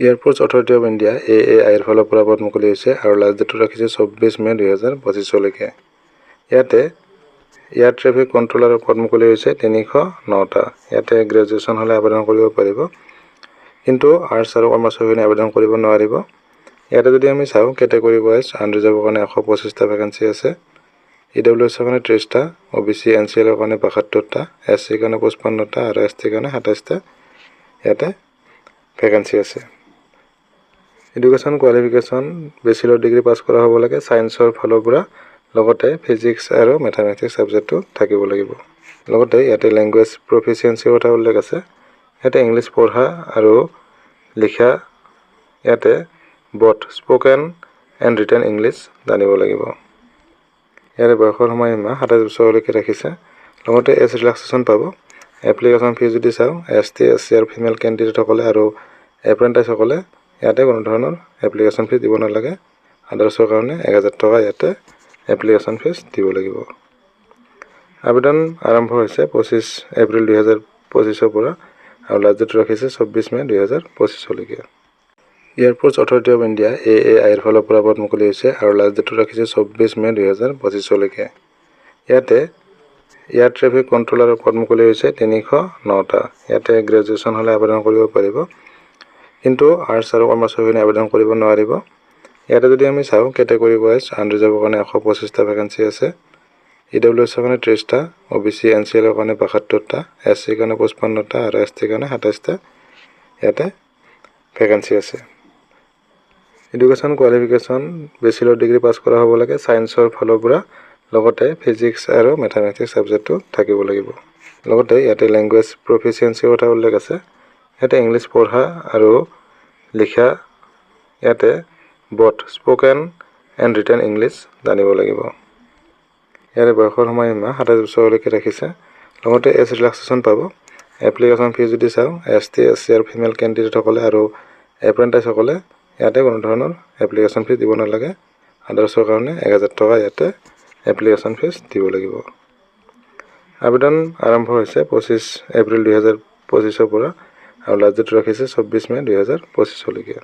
এয়াৰপোৰ্টছ authority of India AAIৰ ফালৰ পৰা পদ মুকলি হৈছে আৰু লাষ্ট ডেটটো ৰাখিছে 24 মে 2025লৈকে। ইয়াতে এয়াৰ ট্ৰেফিক কণ্ট্ৰলাৰৰ পদ মুকলি হৈছে 309টা। ইয়াতে গ্ৰেজুৱেশ্যন হ'লে আবেদন কৰিব পাৰিব, কিন্তু আৰ্টছ আৰু কমাৰ্চৰখিনি আবেদন কৰিব নোৱাৰিব। ইয়াতে যদি আমি চাওঁ কেটেগৰী ৱাইজ আনৰিজাৰ্ভৰ কাৰণে 125টা ভেকেঞ্চি আছে, EWSৰ কাৰণে 30টা, OBC NCLৰ কাৰণে 72টা, SCৰ কাৰণে 55টা আৰু STৰ কাৰণে 27টা ইয়াতে ভেকেঞ্চি আছে। এডুকেশ্যন কোৱালিফিকেশ্যন বেচিলৰ ডিগ্ৰী পাছ কৰা হ'ব লাগে ছায়েন্সৰ ফালৰ পৰা, লগতে ফিজিক্স আৰু মেথামেটিক্স ছাবজেক্টটো থাকিব লাগিব। লগতে ইয়াতে লেংগুৱেজ প্ৰফিচিয়েঞ্চিৰ কথা উল্লেখ আছে। ইয়াতে ইংলিছ পঢ়া আৰু লিখা, ইয়াতে both spoken and written English জানিব লাগিব। ইয়াৰে বয়সৰ সময়সীমা 27 বছৰলৈকে ৰাখিছে। লগতে এজ ৰিলেক্সেশ্যন পাব। এপ্লিকেশ্যন ফিজ যদি চাওঁ ST SC আৰু ফিমেল কেণ্ডিডেটসকলে আৰু এপ্ৰেণ্টাইছসকলে ইয়াতে কোনো ধৰণৰ এপ্লিকেশ্যন ফিজ দিব নালাগে। আদাৰ্ছৰ কাৰণে 1000 টকা ইয়াতে এপ্লিকেশ্যন ফিজ দিব লাগিব। আবেদন আৰম্ভ হৈছে 25 এপ্ৰিল 2025ৰ পৰা আৰু লাষ্ট ডেট ৰাখিছে 24 মে 2025লৈকে। এয়াৰপোৰ্টছ অথৰিটি অফ ইণ্ডিয়া AAIৰ ফালৰ পৰা পদ মুকলি হৈছে আৰু লাষ্ট ডেটটো ৰাখিছে 24 মে 2025লৈকে। ইয়াতে এয়াৰ ট্ৰেফিক কণ্ট্ৰলাৰৰ পদ মুকলি হৈছে 309টা। ইয়াতে গ্ৰেজুৱেশ্যন হ'লে আবেদন কৰিব পাৰিব, কিন্তু আৰ্টছ আৰু কমাৰ্চৰখিনি আবেদন কৰিব নোৱাৰিব। ইয়াতে যদি আমি চাওঁ কেটেগৰী ৱাইজ আনৰিজাৰ্ভৰ কাৰণে 125টা ভেকেঞ্চি আছে, EWSৰ কাৰণে 30টা, OBC NCLৰ কাৰণে 72টা, SCৰ কাৰণে 55টা আৰু STৰ কাৰণে 27টা ইয়াতে ভেকেঞ্চি আছে। এডুকেশ্যন কোৱালিফিকেশ্যন বেচিলৰ ডিগ্ৰী পাছ কৰা হ'ব লাগে ছায়েন্সৰ ফালৰ পৰা, লগতে ফিজিক্স আৰু মেথামেটিক্স ছাবজেক্টটো থাকিব লাগিব। লগতে ইয়াতে লেংগুৱেজ প্ৰফিচিয়েঞ্চিৰ কথা উল্লেখ আছে। ইয়াতে ইংলিছ পঢ়া আৰু লিখা, ইয়াতে both spoken and written English জানিব লাগিব। ইয়াৰে বয়সৰ সময়সীমা 27 বছৰলৈকে ৰাখিছে। লগতে এজ ৰিলেক্সেশ্যন পাব। এপ্লিকেশ্যন ফিজ যদি চাওঁ ST SC আৰু ফিমেল কেণ্ডিডেটসকলে আৰু এপ্ৰেণ্টাইছসকলে ইয়াতে কোনো ধৰণৰ এপ্লিকেশ্যন ফিজ দিব নালাগে। আদাৰ্ছৰ কাৰণে 1000 টকা ইয়াতে এপ্লিকেশ্যন ফিজ দিব লাগিব। আবেদন আৰম্ভ হৈছে 25 এপ্ৰিল 2025ৰ পৰা আৰু লাষ্ট ডেট ৰাখিছে 24 মে 2025লৈকে।